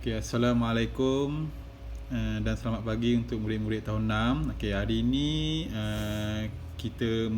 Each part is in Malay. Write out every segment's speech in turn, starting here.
Okay, Assalamualaikum dan selamat pagi untuk murid-murid tahun 6. Okay, hari ini kita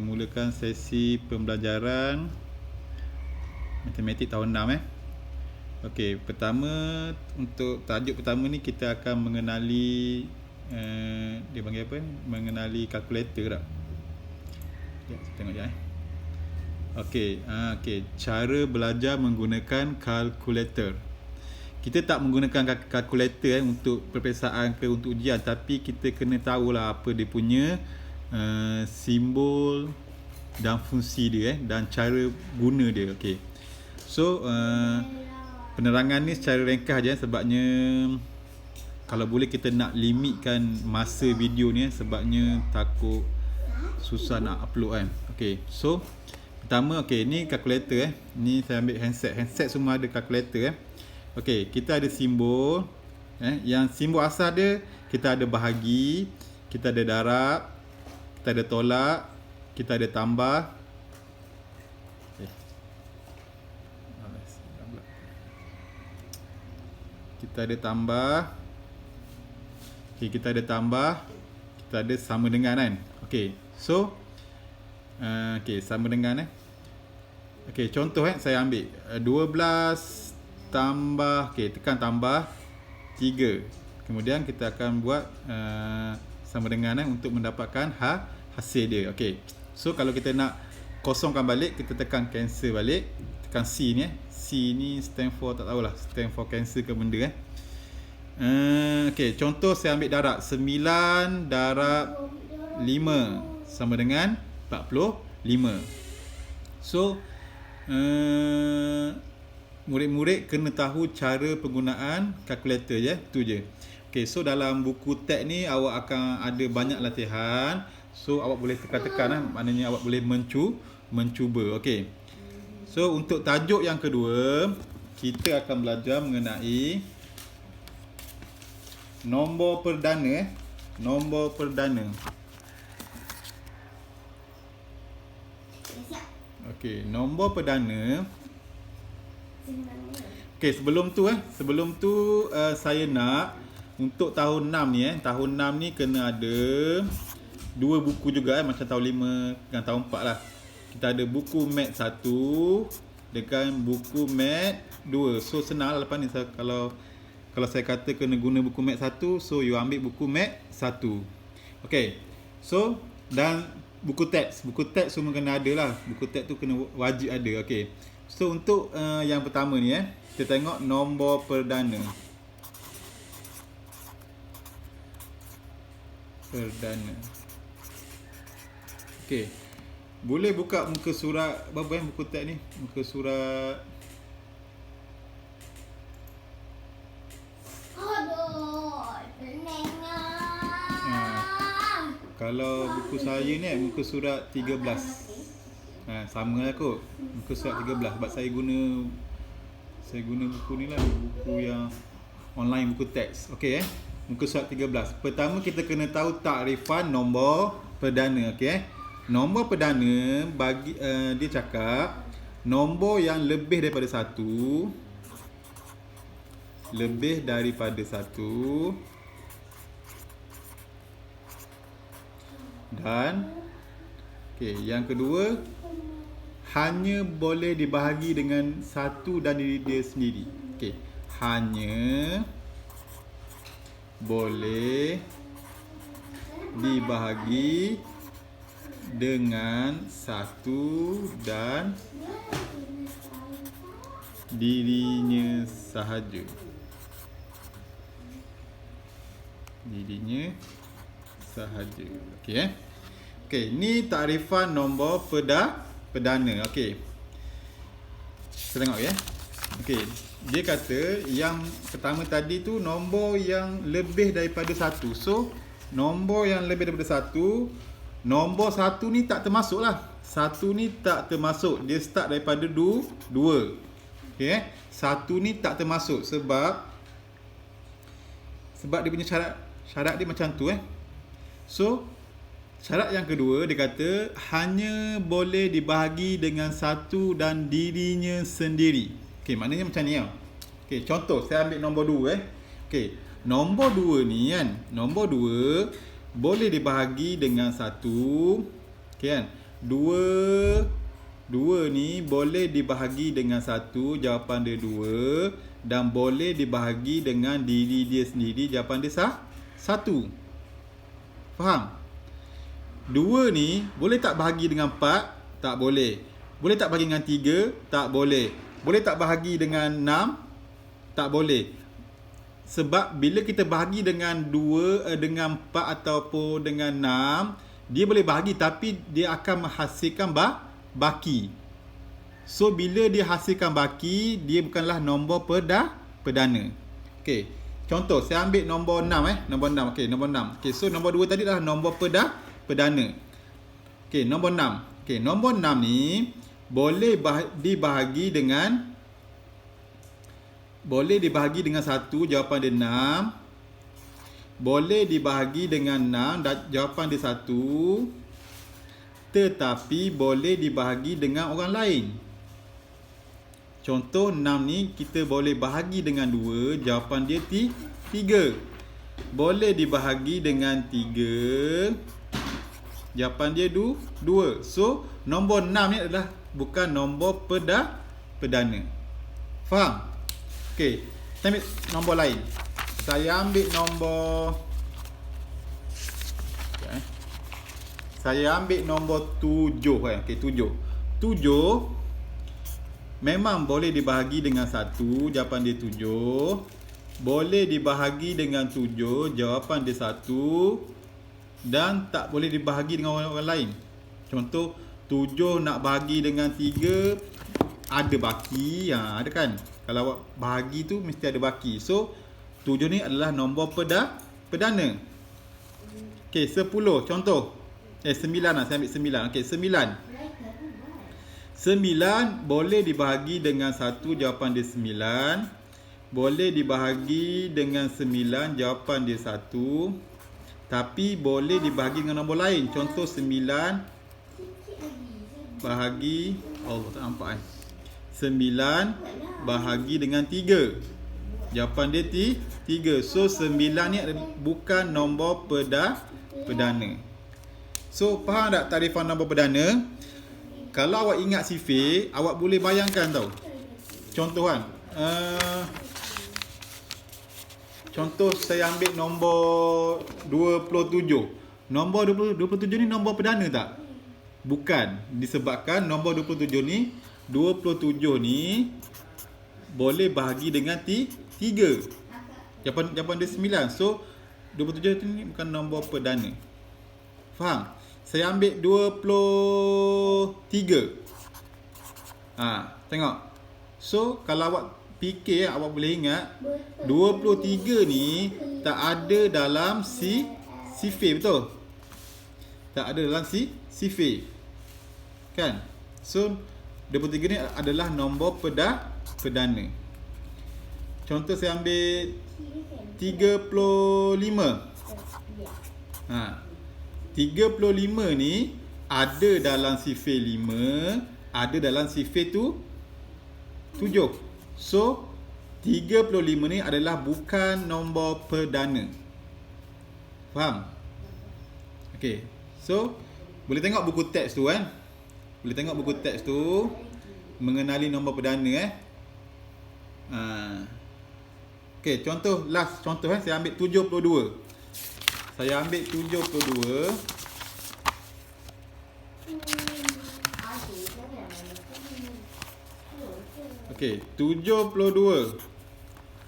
mulakan sesi pembelajaran matematik tahun 6 Okay, pertama untuk tajuk pertama ni kita akan mengenali dia panggil apa? Mengenali kalkulator tak? Ya, saya tengok je Okey, cara belajar menggunakan kalkulator. Kita tak menggunakan kalkulator untuk peperiksaan ke untuk ujian, tapi kita kena tahulah apa dia punya simbol dan fungsi dia dan cara guna dia. Okey. So penerangan ni secara ringkas je sebabnya kalau boleh kita nak limitkan masa video ni sebabnya takut susah nak upload kan. Okey. So pertama, ni kalkulator Ni saya ambil handset semua ada kalkulator Okey, kita ada simbol yang simbol asal dia kita ada bahagi, kita ada darab, kita ada tolak, kita ada tambah. Kita ada tambah. Kita ada tambah, kita ada sama dengan kan. Okey. So sama dengan contoh saya ambil 12 tambah tekan tambah 3. Kemudian kita akan buat sama dengan untuk mendapatkan hasil dia. Okey. So kalau kita nak kosongkan balik, kita tekan cancel balik, tekan C ni C ni stand for tak tahulah, stand for cancel ke benda Okey, contoh saya ambil darab 9 darab 5 sama dengan 45. So murid-murid kena tahu cara penggunaan kalkulator tu je. Okey, so dalam buku teks ni awak akan ada banyak latihan. So awak boleh tekan-tekan maknanya awak boleh mencuba. Okey. So untuk tajuk yang kedua, kita akan belajar mengenai nombor perdana. Nombor perdana. Okey, nombor perdana. Okey, sebelum tu saya nak untuk tahun 6 ni tahun 6 ni kena ada dua buku juga macam tahun 5 dengan tahun 4 lah. Kita ada buku Math 1 dengan buku Math 2. So senang lepas ni kalau saya kata kena guna buku Math 1, so you ambil buku Math 1. Okey. So dan buku teks semua kena ada lah. Buku teks tu kena wajib ada. Okey. So untuk yang pertama ni kita tengok nombor perdana. Okey. Boleh buka muka surat berapa buku teks ni? Muka surat kalau buku saya ni muka surat 13. Sama lah kot. Muka surat 13 sebab saya guna buku ni lah, buku yang online, buku teks. Okey muka surat 13. Pertama kita kena tahu takrifan nombor perdana. Okey nombor perdana bagi dia cakap nombor yang lebih daripada 1 dan yang kedua hanya boleh dibahagi dengan 1 dan diri dia sendiri. Hanya boleh dibahagi dengan 1 dan dirinya sahaja. Okey, ni takrifan nombor perdana. Okey. Kita tengok Okey, dia kata yang pertama tadi tu nombor yang lebih daripada 1. So, nombor yang lebih daripada 1, nombor 1 ni tak termasuk lah. 1 ni tak termasuk. Dia start daripada 2. Okey 1 ni tak termasuk sebab dia punya syarat dia macam tu So, syarat yang kedua dia kata hanya boleh dibahagi dengan 1 dan dirinya sendiri. Okey, maknanya macam ni Okey, contoh saya ambil nombor 2 Okey, nombor 2 ni kan, nombor 2 boleh dibahagi dengan 1. Okey kan? 2 ni boleh dibahagi dengan 1, jawapan dia 2, dan boleh dibahagi dengan diri dia sendiri, jawapan dia 1. Faham? 2 ni boleh tak bahagi dengan 4? Tak boleh. Boleh tak bahagi dengan 3? Tak boleh. Boleh tak bahagi dengan 6? Tak boleh. Sebab bila kita bahagi dengan 2, dengan 4 ataupun dengan 6, dia boleh bahagi tapi dia akan menghasilkan baki. So bila dia hasilkan baki, dia bukanlah nombor perdana. Okey. Contoh saya ambil nombor 6 nombor 6. Okey, nombor 6. Okey, so nombor 2 tadi adalah nombor perdana. Okey, nombor 6. Okey, nombor 6 ni boleh dibahagi dengan 1, jawapan dia 6. Boleh dibahagi dengan 6, jawapan dia 1. Tetapi boleh dibahagi dengan orang lain. Contoh 6 ni kita boleh bahagi dengan 2, jawapan dia 3. Boleh dibahagi dengan 3, jawapan dia 2. So nombor 6 ni adalah bukan nombor perdana. Faham? Okey, saya ambil nombor lain. Saya ambil nombor Saya ambil nombor 7 Okey, 7 memang boleh dibahagi dengan 1, jawapan dia 7. Boleh dibahagi dengan 7, jawapan dia 1. Dan tak boleh dibahagi dengan orang lain. Contoh 7 nak bahagi dengan 3, ada baki, ada kan? Kalau awak bahagi tu mesti ada baki. So 7 ni adalah nombor perdana. Okey, 10 contoh. 9 lah, saya ambil 9. Okey, 9 boleh dibahagi dengan 1, jawapan dia 9. Boleh dibahagi dengan 9, jawapan dia 1. Tapi boleh dibahagi dengan nombor lain. Contoh 9 bahagi, Allah tak nampak 9 bahagi dengan 3. Jawapan dia 3. So 9 ni bukan nombor perdana. So faham tak tarifan nombor perdana? Kalau awak ingat sifir, awak boleh bayangkan tau. Contoh kan, contoh saya ambil nombor 27. Nombor 27 ni nombor perdana tak? Bukan. Disebabkan nombor 27 ni boleh bahagi dengan 3. Jawapan dia 9. So 27 ni bukan nombor perdana. Faham? Saya ambil 23. Tengok. So kalau awak fikir, awak boleh ingat 23 ni tak ada dalam sifir, betul? Tak ada dalam sifir. Kan? So 23 ni adalah nombor perdana. Contoh saya ambil 35. 35 ni ada dalam sifir 5, ada dalam sifir 7. So 35 ni adalah bukan nombor perdana. Faham? Okey. So boleh tengok buku teks tu kan? Boleh tengok buku teks tu, mengenali nombor perdana Okey, contoh last contoh saya ambil 72. Saya ambil 72. Okey, 72.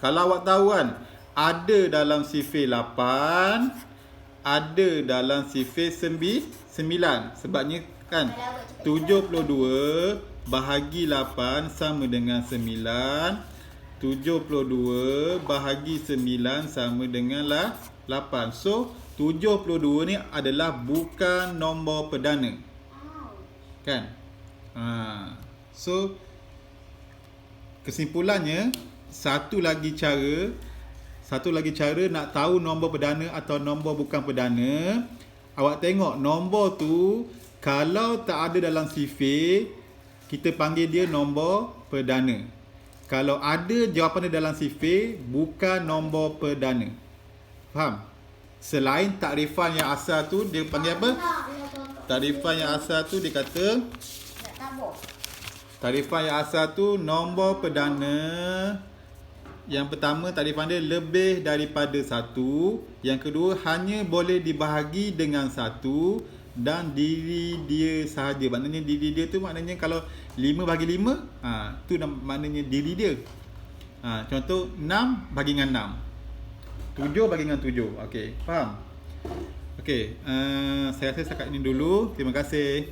Kalau awak tahu kan, ada dalam sifir 8, ada dalam sifir 9. Sebabnya kan 72 bahagi 8 sama dengan 9. 72 bahagi 9 sama dengan 8. So 72 ni adalah bukan nombor perdana. Kan? So kesimpulannya, satu lagi cara nak tahu nombor perdana atau nombor bukan perdana, awak tengok nombor tu kalau tak ada dalam sifir, kita panggil dia nombor perdana. Kalau ada jawapan dia dalam sifir, bukan nombor perdana. Faham? Selain takrifan yang asal tu, dia panggil apa? Takrifan yang asal tu dia kata, takrifan yang asal tu nombor perdana. Yang pertama, takrifan dia lebih daripada satu. Yang kedua, hanya boleh dibahagi dengan satu. Dan diri dia sahaja. Maknanya diri dia tu maknanya kalau 5 bahagi 5, tu maknanya diri dia. Contoh 6 bahagi dengan 6, 7 bahagi dengan 7. Okey, faham? Okey, saya rasa setakat ini dulu. Terima kasih.